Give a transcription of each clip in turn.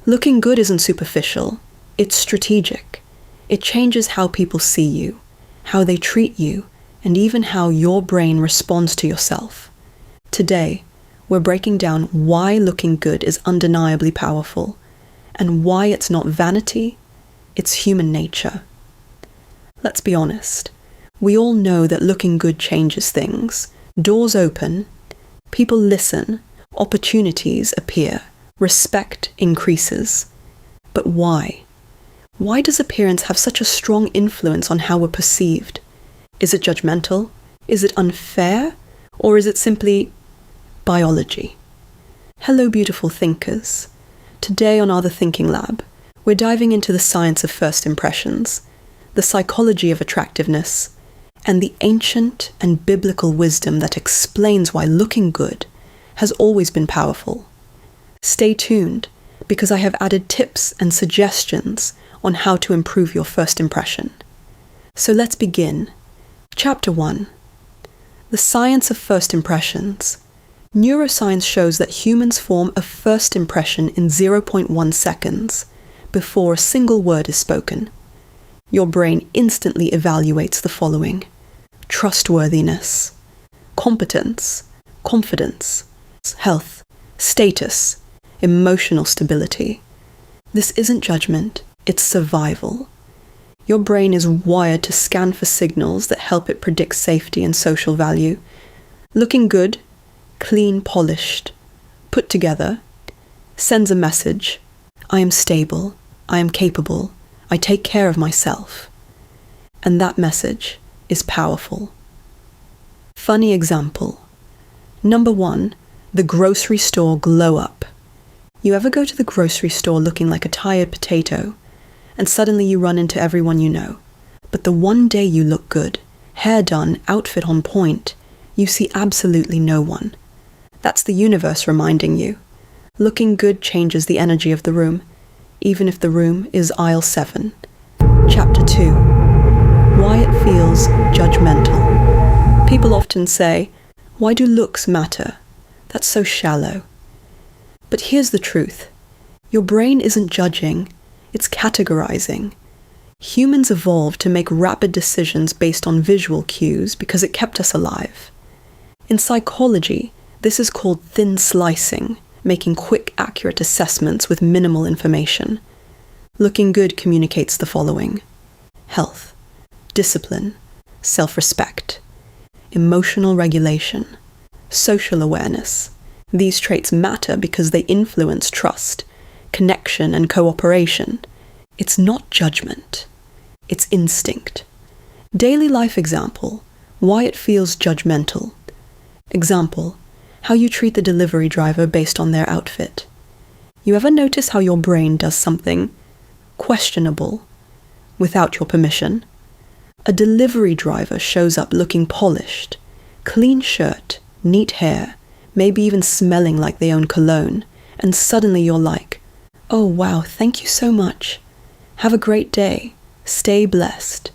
Looking good isn't superficial, it's strategic. It changes how people see you, how they treat you, and even how your brain responds to yourself. Today, we're breaking down why looking good is undeniably powerful, and why it's not vanity, it's human nature. Let's be honest. We all know that looking good changes things. Doors open, people listen, opportunities appear, respect increases. But why? Why does appearance have such a strong influence on how we're perceived? Is it judgmental? Is it unfair? Or is it simply biology? Hello, beautiful thinkers. Today on The Thinking Lab, we're diving into the science of first impressions, the psychology of attractiveness, and the ancient and biblical wisdom that explains why looking good has always been powerful. Stay tuned, because I have added tips and suggestions on how to improve your first impression. So let's begin. Chapter 1. The science of first impressions. Neuroscience shows that humans form a first impression in 0.1 seconds before a single word is spoken. Your brain instantly evaluates the following: trustworthiness, competence, confidence, health, status, emotional stability. This isn't judgment, it's survival. Your brain is wired to scan for signals that help it predict safety and social value. Looking good, clean, polished, put together, sends a message: I am stable, I am capable, I take care of myself. And that message is powerful. Funny example. Number 1, the grocery store glow up. You ever go to the grocery store looking like a tired potato, and suddenly you run into everyone you know? But the one day you look good, hair done, outfit on point, you see absolutely no one. That's the universe reminding you. Looking good changes the energy of the room, even if the room is aisle 7. Chapter 2. Why it feels judgmental. People often say, why do looks matter? That's so shallow. But here's the truth. Your brain isn't judging, it's categorizing. Humans evolved to make rapid decisions based on visual cues because it kept us alive. In psychology, this is called thin slicing, making quick, accurate assessments with minimal information. Looking good communicates the following: health, discipline, self-respect, emotional regulation, social awareness. These traits matter because they influence trust, connection, and cooperation. It's not judgment. It's instinct. Daily life example. Why it feels judgmental. Example. How you treat the delivery driver based on their outfit. You ever notice how your brain does something questionable without your permission? A delivery driver shows up looking polished, clean shirt, neat hair, maybe even smelling like they own cologne, and suddenly you're like, oh wow, thank you so much. Have a great day. Stay blessed.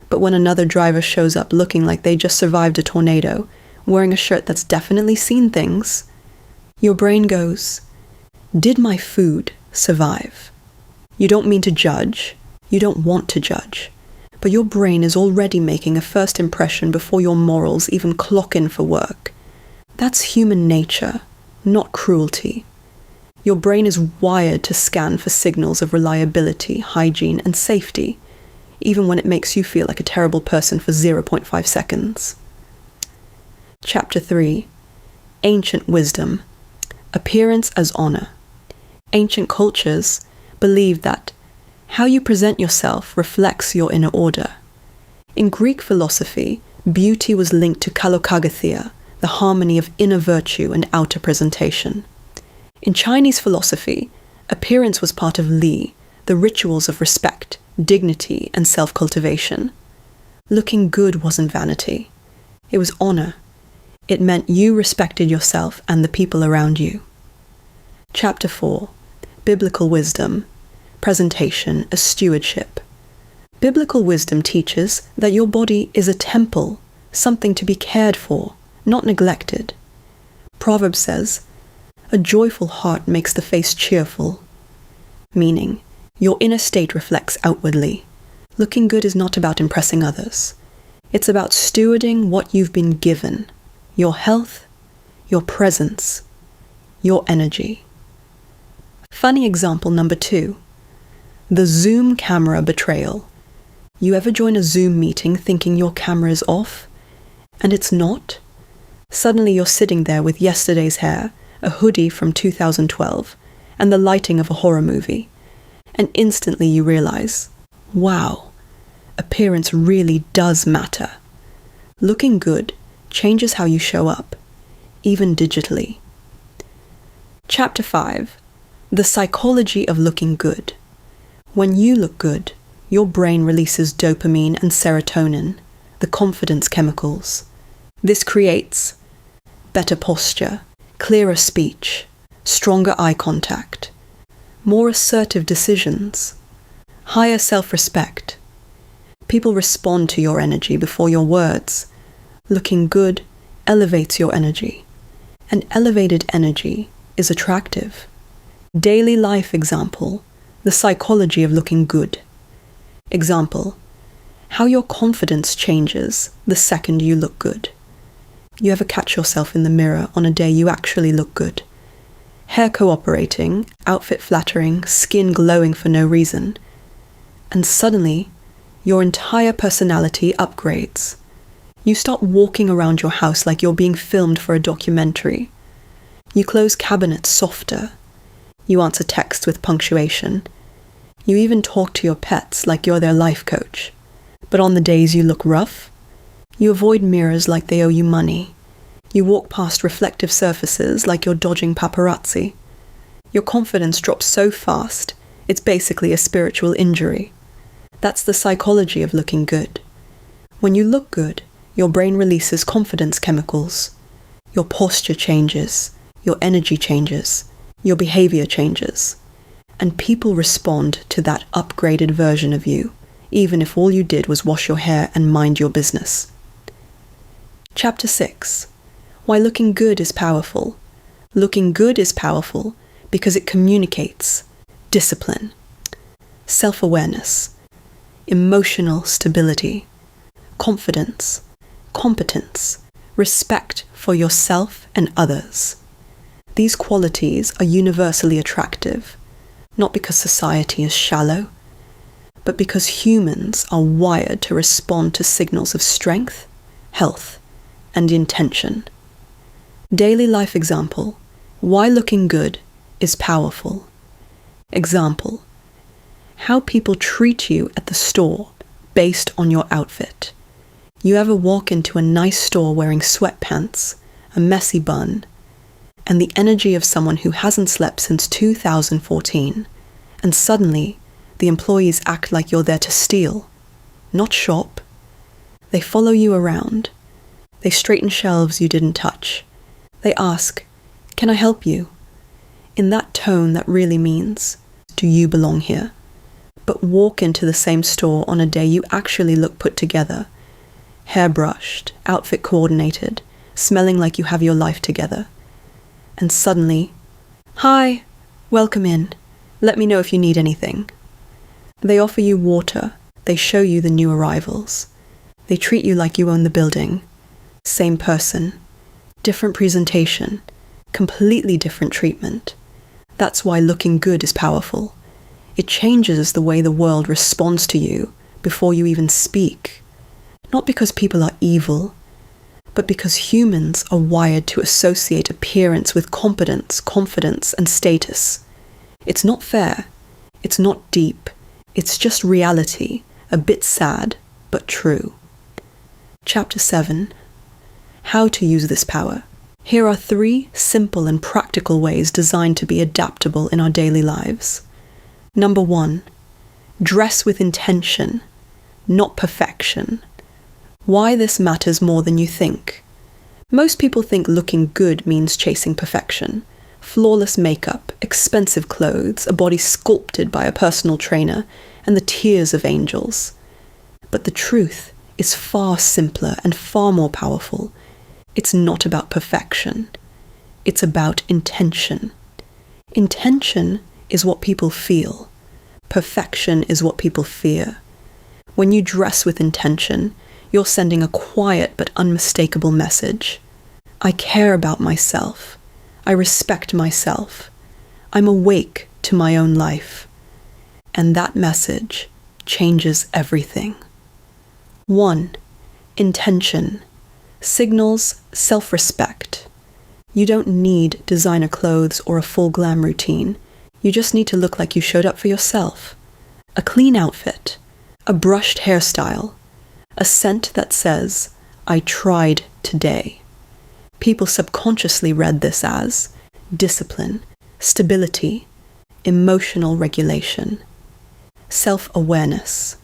But when another driver shows up looking like they just survived a tornado, wearing a shirt that's definitely seen things, your brain goes, did my food survive? You don't mean to judge, you don't want to judge, but your brain is already making a first impression before your morals even clock in for work. That's human nature, not cruelty. Your brain is wired to scan for signals of reliability, hygiene, and safety, even when it makes you feel like a terrible person for 0.5 seconds. Chapter 3. Ancient wisdom. Appearance as honor. Ancient cultures believed that how you present yourself reflects your inner order. In Greek philosophy, beauty was linked to kalokagathia, the harmony of inner virtue and outer presentation. In Chinese philosophy, appearance was part of Li, the rituals of respect, dignity, and self-cultivation. Looking good wasn't vanity. It was honor. It meant you respected yourself and the people around you. Chapter 4. Biblical wisdom. Presentation as stewardship. Biblical wisdom teaches that your body is a temple, something to be cared for, not neglected. Proverbs says, a joyful heart makes the face cheerful. meaning your inner state reflects outwardly. Looking good is not about impressing others. It's about stewarding what you've been given, your health, your presence, your energy. Funny example number 2, the Zoom camera betrayal. You ever join a Zoom meeting thinking your camera is off, and it's not? Suddenly you're sitting there with yesterday's hair, a hoodie from 2012, and the lighting of a horror movie. And instantly you realize, wow, appearance really does matter. Looking good changes how you show up, even digitally. Chapter 5. The psychology of looking good. When you look good, your brain releases dopamine and serotonin, the confidence chemicals. This creates better posture, clearer speech, stronger eye contact, more assertive decisions, higher self-respect. People respond to your energy before your words. Looking good elevates your energy, and elevated energy is attractive. Daily life example, the psychology of looking good. Example, how your confidence changes the second you look good. You ever catch yourself in the mirror on a day you actually look good? Hair cooperating, outfit flattering, skin glowing for no reason. And suddenly, your entire personality upgrades. You start walking around your house like you're being filmed for a documentary. You close cabinets softer. You answer texts with punctuation. You even talk to your pets like you're their life coach. But on the days you look rough, you avoid mirrors like they owe you money. You walk past reflective surfaces like you're dodging paparazzi. Your confidence drops so fast, it's basically a spiritual injury. That's the psychology of looking good. When you look good, your brain releases confidence chemicals. Your posture changes, your energy changes, your behavior changes. And people respond to that upgraded version of you, even if all you did was wash your hair and mind your business. Chapter 6. Why looking good is powerful. Looking good is powerful because it communicates discipline, self-awareness, emotional stability, confidence, competence, respect for yourself and others. These qualities are universally attractive, not because society is shallow, but because humans are wired to respond to signals of strength, health, and intention. Daily life example, why looking good is powerful. Example, how people treat you at the store based on your outfit. You ever walk into a nice store wearing sweatpants, a messy bun, and the energy of someone who hasn't slept since 2014, and suddenly the employees act like you're there to steal, not shop. They follow you around. They straighten shelves you didn't touch. They ask, "Can I help you?" In that tone that really means, "Do you belong here?" But walk into the same store on a day you actually look put together, hair brushed, outfit coordinated, smelling like you have your life together. And suddenly, "Hi, welcome in. Let me know if you need anything." They offer you water. They show you the new arrivals. They treat you like you own the building. Same person, different presentation, completely different treatment. That's why looking good is powerful. It changes the way the world responds to you before you even speak. Not because people are evil, but because humans are wired to associate appearance with competence, confidence, and status. It's not fair. It's not deep. It's just reality, a bit sad, but true. Chapter 7. How to use this power. Here are 3 simple and practical ways designed to be adaptable in our daily lives. Number 1. Dress with intention, not perfection. Why this matters more than you think. Most people think looking good means chasing perfection. Flawless makeup, expensive clothes, a body sculpted by a personal trainer, and the tears of angels. But the truth is far simpler and far more powerful. It's not about perfection. It's about intention. Intention is what people feel. Perfection is what people fear. When you dress with intention, you're sending a quiet but unmistakable message. I care about myself. I respect myself. I'm awake to my own life. And that message changes everything. 1. Intention signals self-respect. You don't need designer clothes or a full glam routine. You just need to look like you showed up for yourself. A clean outfit, a brushed hairstyle, a scent that says, I tried today. People subconsciously read this as discipline, stability, emotional regulation, self-awareness.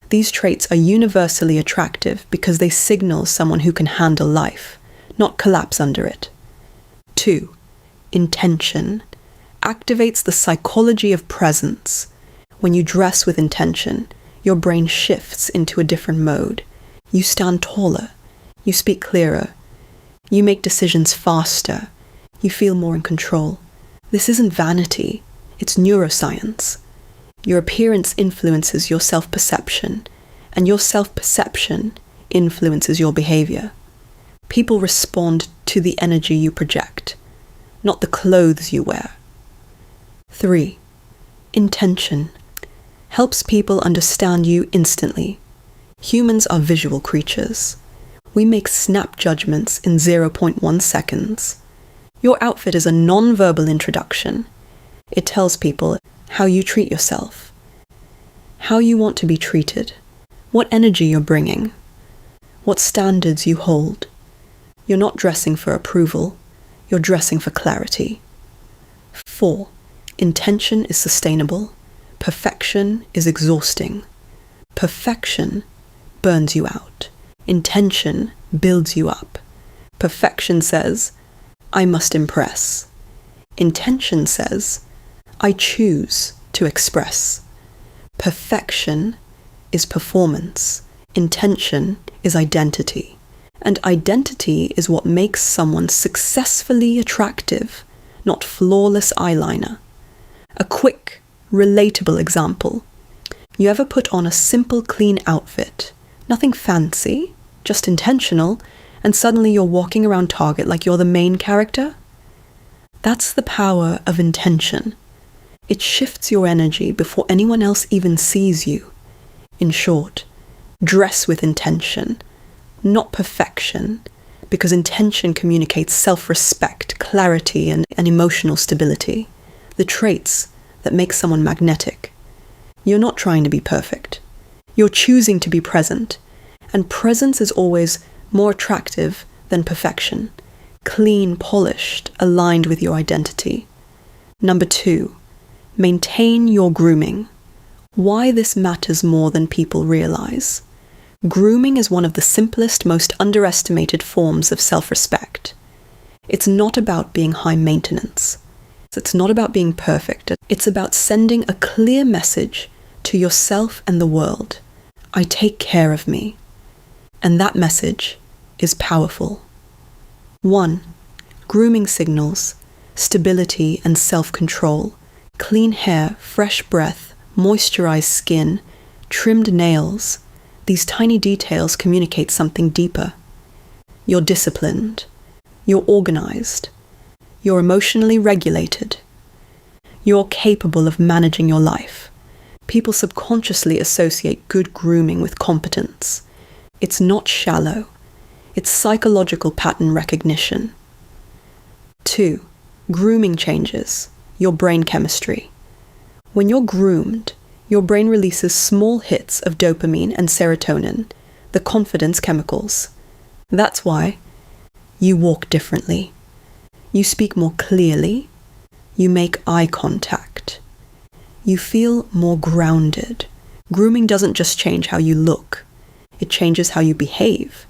These traits are universally attractive because they signal someone who can handle life, not collapse under it. 2. Intention activates the psychology of presence. When you dress with intention, your brain shifts into a different mode. You stand taller. You speak clearer. You make decisions faster. You feel more in control. This isn't vanity. It's neuroscience. Your appearance influences your self-perception, and your self-perception influences your behavior. People respond to the energy you project, not the clothes you wear. 3. Intention helps people understand you instantly. Humans are visual creatures. We make snap judgments in 0.1 seconds. Your outfit is a non-verbal introduction. It tells people how you treat yourself, how you want to be treated, what energy you're bringing, what standards you hold. You're not dressing for approval, you're dressing for clarity. 4. Intention is sustainable. Perfection is exhausting. Perfection burns you out. Intention builds you up. Perfection says, I must impress. Intention says, I choose to express. Perfection is performance. Intention is identity. And identity is what makes someone successfully attractive, not flawless eyeliner. A quick, relatable example. You ever put on a simple, clean outfit? Nothing fancy, just intentional, and suddenly you're walking around Target like you're the main character? That's the power of intention. It shifts your energy before anyone else even sees you. In short, dress with intention, not perfection, because intention communicates self-respect, clarity, and emotional stability, the traits that make someone magnetic. You're not trying to be perfect. You're choosing to be present, and presence is always more attractive than perfection, clean, polished, aligned with your identity. 2, maintain your grooming. Why this matters more than people realize. Grooming is one of the simplest, most underestimated forms of self-respect. It's not about being high maintenance. It's not about being perfect. It's about sending a clear message to yourself and the world. I take care of me. And that message is powerful. 1. Grooming signals stability and self-control. Clean hair, fresh breath, moisturized skin, trimmed nails. These tiny details communicate something deeper. You're disciplined. You're organized. You're emotionally regulated. You're capable of managing your life. People subconsciously associate good grooming with competence. It's not shallow. It's psychological pattern recognition. 2. Grooming changes your brain chemistry. When you're groomed, your brain releases small hits of dopamine and serotonin, the confidence chemicals. That's why you walk differently. You speak more clearly. You make eye contact. You feel more grounded. Grooming doesn't just change how you look. It changes how you behave.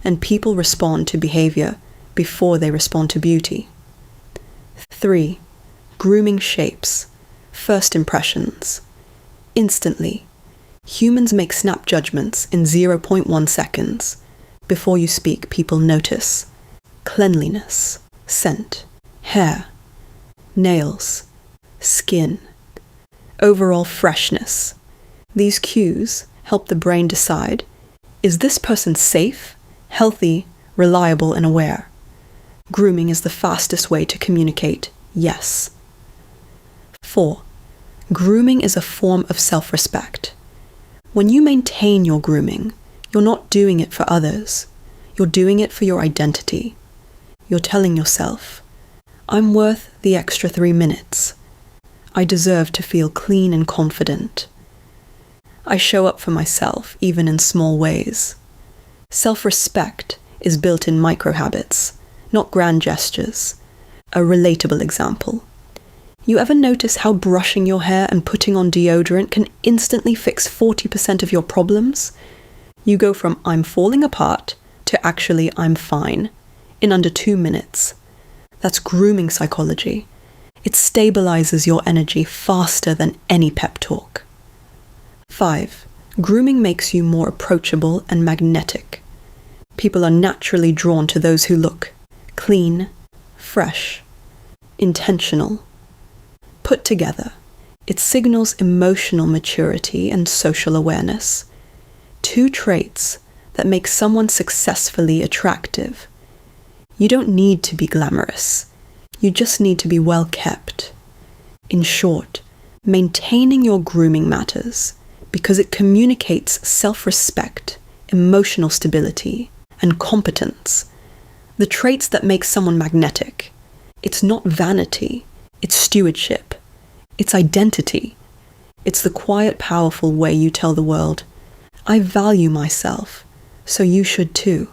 And people respond to behavior before they respond to beauty. 3. Grooming shapes first impressions. Instantly, humans make snap judgments in 0.1 seconds. Before you speak, people notice cleanliness, scent, hair, nails, skin. overall freshness. These cues help the brain decide, is this person safe, healthy, reliable, and aware? Grooming is the fastest way to communicate yes. 4. Grooming is a form of self-respect. When you maintain your grooming, you're not doing it for others. You're doing it for your identity. You're telling yourself, I'm worth the extra 3 minutes. I deserve to feel clean and confident. I show up for myself, even in small ways. Self-respect is built in micro-habits, not grand gestures. A relatable example. You ever notice how brushing your hair and putting on deodorant can instantly fix 40% of your problems? You go from I'm falling apart to actually I'm fine in under 2 minutes. That's grooming psychology. It stabilizes your energy faster than any pep talk. 5. Grooming makes you more approachable and magnetic. People are naturally drawn to those who look clean, fresh, intentional. Put together, it signals emotional maturity and social awareness. 2 traits that make someone successfully attractive. You don't need to be glamorous. You just need to be well kept. In short, maintaining your grooming matters because it communicates self-respect, emotional stability, and competence. The traits that make someone magnetic. It's not vanity. It's stewardship. It's identity. It's the quiet, powerful way you tell the world, I value myself, so you should too.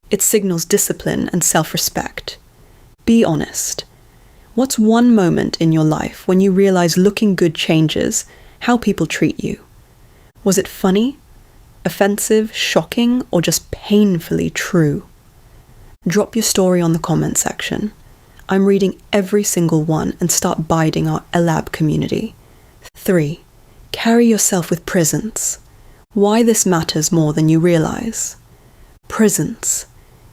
It signals discipline and self-respect. Be honest. What's one moment in your life when you realize looking good changes how people treat you? Was it funny, offensive, shocking, or just painfully true? Drop your story on the comment section. I'm reading every single one and start biding our Elab community. 3. Carry yourself with presence. Why this matters more than you realize. Presence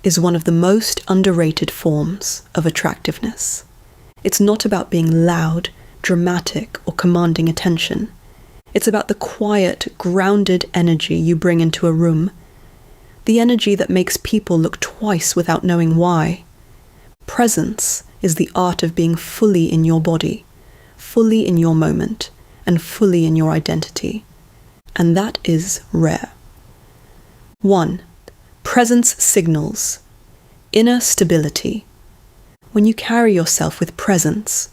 is one of the most underrated forms of attractiveness. It's not about being loud, dramatic, or commanding attention. It's about the quiet, grounded energy you bring into a room. The energy that makes people look twice without knowing why. Presence is the art of being fully in your body, fully in your moment, and fully in your identity. And that is rare. 1. Presence signals inner stability. When you carry yourself with presence,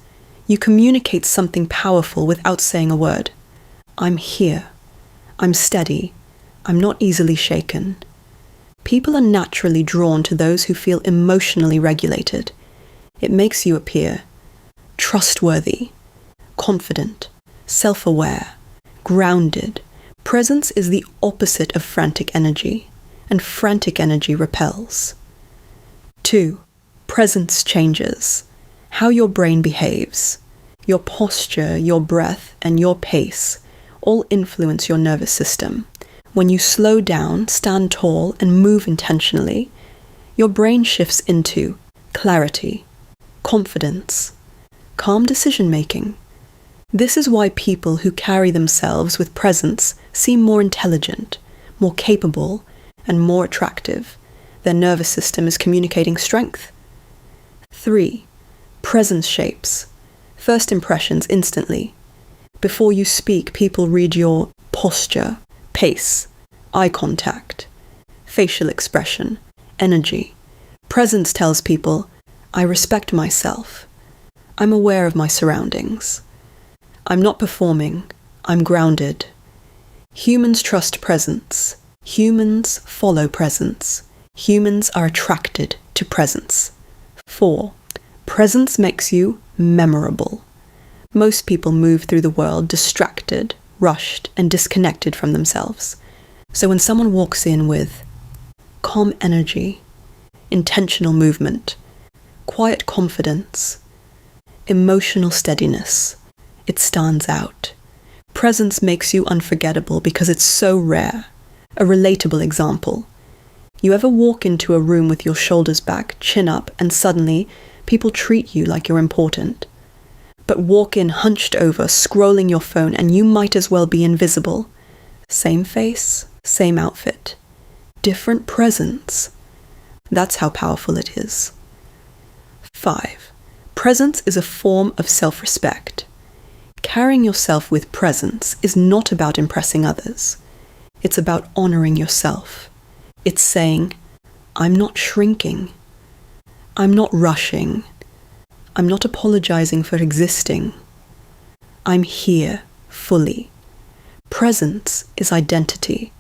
you communicate something powerful without saying a word. I'm here. I'm steady. I'm not easily shaken. People are naturally drawn to those who feel emotionally regulated. It makes you appear trustworthy, confident, self-aware, grounded. Presence is the opposite of frantic energy, and frantic energy repels. 2. Presence changes how your brain behaves. Your posture, your breath, and your pace all influence your nervous system. When you slow down, stand tall, and move intentionally, your brain shifts into clarity, confidence, calm decision-making. This is why people who carry themselves with presence seem more intelligent, more capable, and more attractive. Their nervous system is communicating strength. 3. Presence shapes first impressions instantly. Before you speak, people read your posture, pace, eye contact, facial expression, energy. Presence tells people, I respect myself. I'm aware of my surroundings. I'm not performing. I'm grounded. Humans trust presence. Humans follow presence. Humans are attracted to presence. 4. Presence makes you memorable. Most people move through the world distracted, rushed, and disconnected from themselves. So when someone walks in with calm energy, intentional movement, quiet confidence, emotional steadiness, it stands out. Presence makes you unforgettable because it's so rare. A relatable example. You ever walk into a room with your shoulders back, chin up, and suddenly people treat you like you're important? But walk in hunched over, scrolling your phone, and you might as well be invisible. Same face, same outfit. Different presence. That's how powerful it is. 5. Presence is a form of self-respect. Carrying yourself with presence is not about impressing others. It's about honoring yourself. It's saying, I'm not shrinking. I'm not rushing. I'm not apologizing for existing. I'm here, fully. Presence is identity.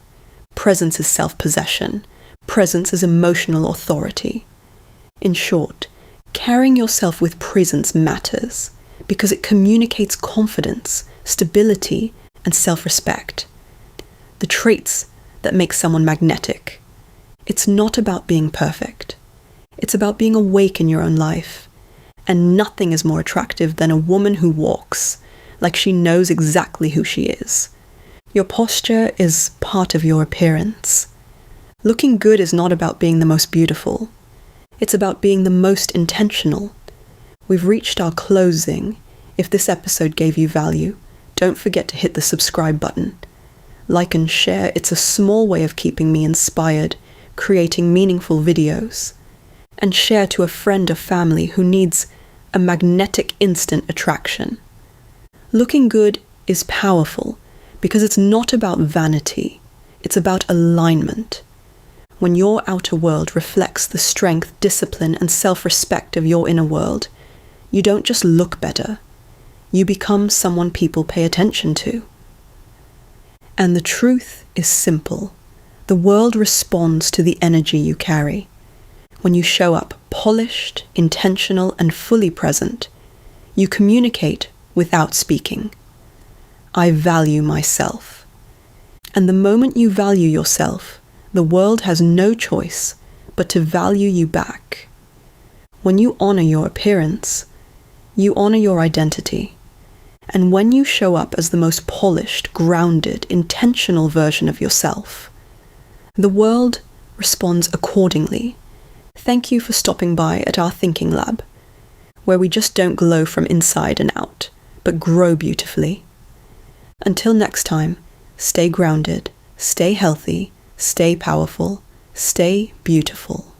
Presence is self-possession. Presence is emotional authority. In short, carrying yourself with presence matters because it communicates confidence, stability, and self-respect. The traits that make someone magnetic. It's not about being perfect. It's about being awake in your own life. And nothing is more attractive than a woman who walks like she knows exactly who she is. Your posture is part of your appearance. Looking good is not about being the most beautiful. It's about being the most intentional. We've reached our closing. If this episode gave you value, don't forget to hit the subscribe button. Like and share. It's a small way of keeping me inspired, creating meaningful videos. And share to a friend or family who needs a magnetic instant attraction. Looking good is powerful because it's not about vanity. It's about alignment. When your outer world reflects the strength, discipline, and self-respect of your inner world, you don't just look better. You become someone people pay attention to. And the truth is simple. The world responds to the energy you carry. When you show up polished, intentional, and fully present, you communicate without speaking. I value myself. And the moment you value yourself, the world has no choice but to value you back. When you honor your appearance, you honor your identity. And when you show up as the most polished, grounded, intentional version of yourself, the world responds accordingly. Thank you for stopping by at our thinking lab, where we just don't glow from inside and out, but grow beautifully. Until next time, stay grounded, stay healthy, stay powerful, stay beautiful.